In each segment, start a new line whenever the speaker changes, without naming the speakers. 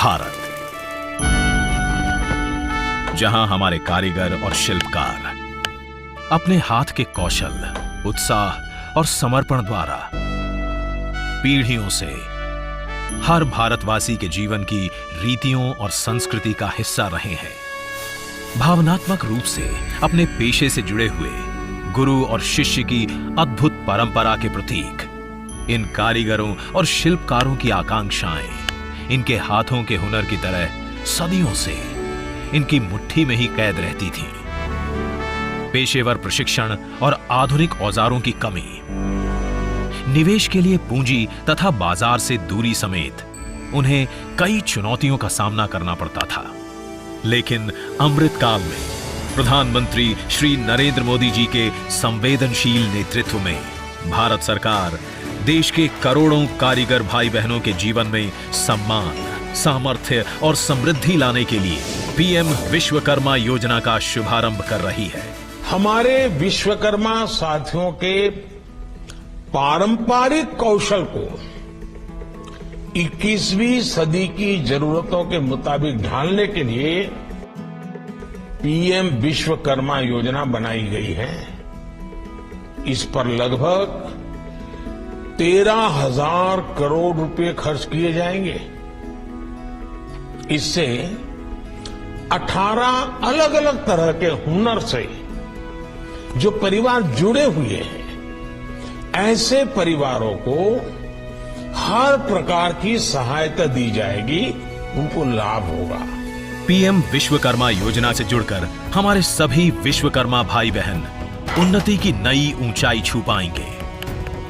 भारत, जहां हमारे कारीगर और शिल्पकार अपने हाथ के कौशल, उत्साह और समर्पण द्वारा पीढ़ियों से हर भारतवासी के जीवन की रीतियों और संस्कृति का हिस्सा रहे हैं। भावनात्मक रूप से अपने पेशे से जुड़े हुए गुरु और शिष्य की अद्भुत परंपरा के प्रतीक इन कारीगरों और शिल्पकारों की आकांक्षाएं इनके हाथों के हुनर की तरह सदियों से इनकी मुट्ठी में ही कैद रहती थी। पेशेवर प्रशिक्षण और आधुनिक औजारों की कमी, निवेश के लिए पूंजी तथा बाजार से दूरी समेत उन्हें कई चुनौतियों का सामना करना पड़ता था। लेकिन अमृतकाल में प्रधानमंत्री श्री नरेंद्र मोदी जी के संवेदनशील नेतृत्व में भारत सरकार देश के करोड़ों कारीगर भाई बहनों के जीवन में सम्मान, सामर्थ्य और समृद्धि लाने के लिए पीएम विश्वकर्मा योजना का शुभारंभ कर रही है।
हमारे विश्वकर्मा साथियों के पारंपरिक कौशल को 21वीं सदी की जरूरतों के मुताबिक ढालने के लिए पीएम विश्वकर्मा योजना बनाई गई है। इस पर लगभग 13,000 करोड़ रुपए खर्च किए जाएंगे। इससे 18 अलग अलग तरह के हुनर से जो परिवार जुड़े हुए हैं, ऐसे परिवारों को हर प्रकार की सहायता दी जाएगी, उनको लाभ होगा।
पीएम विश्वकर्मा योजना से जुड़कर हमारे सभी विश्वकर्मा भाई बहन उन्नति की नई ऊंचाई छू पाएंगे।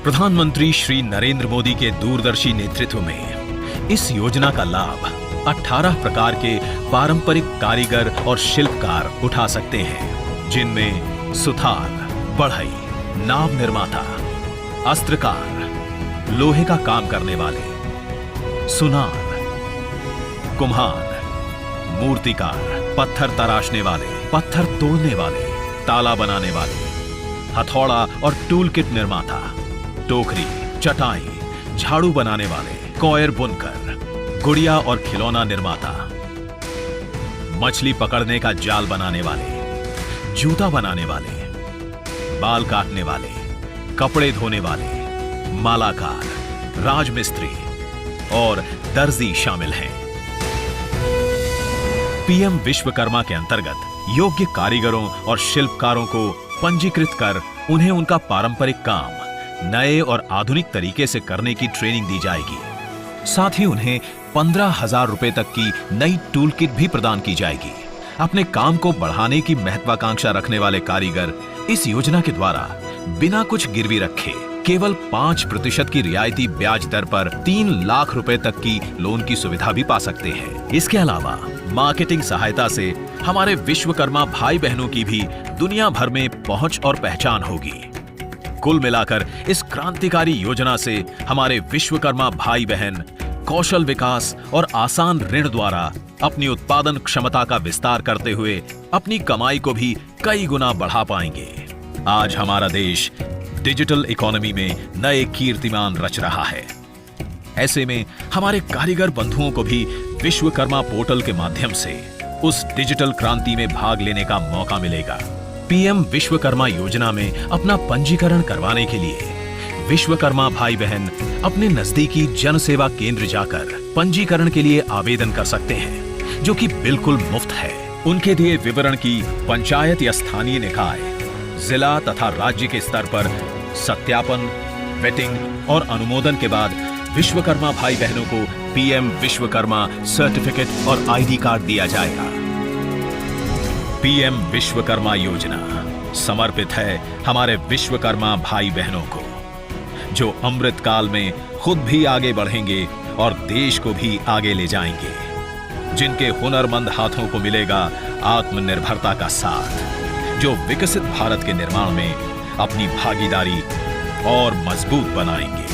प्रधानमंत्री श्री नरेंद्र मोदी के दूरदर्शी नेतृत्व में इस योजना का लाभ 18 प्रकार के पारंपरिक कारीगर और शिल्पकार उठा सकते हैं, जिनमें सुथार, बढ़ई, नाव निर्माता, अस्त्रकार, लोहे का काम करने वाले, सुनार, कुम्हार, मूर्तिकार, पत्थर तराशने वाले, पत्थर तोड़ने वाले, ताला बनाने वाले, हथौड़ा और टूल किट निर्माता, टोकरी, चटाई, झाड़ू बनाने वाले, कॉयर बुनकर, गुड़िया और खिलौना निर्माता, मछली पकड़ने का जाल बनाने वाले, जूता बनाने वाले, बाल काटने वाले, कपड़े धोने वाले, मालाकार, राजमिस्त्री और दर्जी शामिल हैं। पीएम विश्वकर्मा के अंतर्गत योग्य कारीगरों और शिल्पकारों को पंजीकृत कर उन्हें उनका पारंपरिक काम नए और आधुनिक तरीके से करने की ट्रेनिंग दी जाएगी। साथ ही उन्हें 15,000 रुपए तक की नई टूल किट भी प्रदान की जाएगी। अपने काम को बढ़ाने की महत्वाकांक्षा रखने वाले कारीगर इस योजना के द्वारा बिना कुछ गिरवी रखे केवल 5% की रियायती ब्याज दर पर 3 लाख रुपए तक की लोन की सुविधा भी पा सकते हैं। इसके अलावा मार्केटिंग सहायता से हमारे विश्वकर्मा भाई बहनों की भी दुनिया भर में पहुंच और पहचान होगी। कुल मिलाकर इस क्रांतिकारी योजना से हमारे विश्वकर्मा भाई बहन कौशल विकास और आसान ऋण द्वारा अपनी उत्पादन क्षमता का विस्तार करते हुए अपनी कमाई को भी कई गुना बढ़ा पाएंगे। आज हमारा देश डिजिटल इकोनॉमी में नए कीर्तिमान रच रहा है। ऐसे में हमारे कारीगर बंधुओं को भी विश्वकर्मा पोर्टल के माध्यम से उस डिजिटल क्रांति में भाग लेने का मौका मिलेगा। पीएम विश्वकर्मा योजना में अपना पंजीकरण करवाने के लिए विश्वकर्मा भाई बहन अपने नजदीकी जन सेवा केंद्र जाकर पंजीकरण के लिए आवेदन कर सकते हैं, जो कि बिल्कुल मुफ्त है। उनके दिए विवरण की पंचायत या स्थानीय निकाय, जिला तथा राज्य के स्तर पर सत्यापन, वेटिंग और अनुमोदन के बाद विश्वकर्मा भाई बहनों को पीएम विश्वकर्मा सर्टिफिकेट और आईडी कार्ड दिया जाएगा। पीएम विश्वकर्मा योजना समर्पित है हमारे विश्वकर्मा भाई बहनों को, जो अमृत काल में खुद भी आगे बढ़ेंगे और देश को भी आगे ले जाएंगे, जिनके हुनरमंद हाथों को मिलेगा आत्मनिर्भरता का साथ, जो विकसित भारत के निर्माण में अपनी भागीदारी और मजबूत बनाएंगे।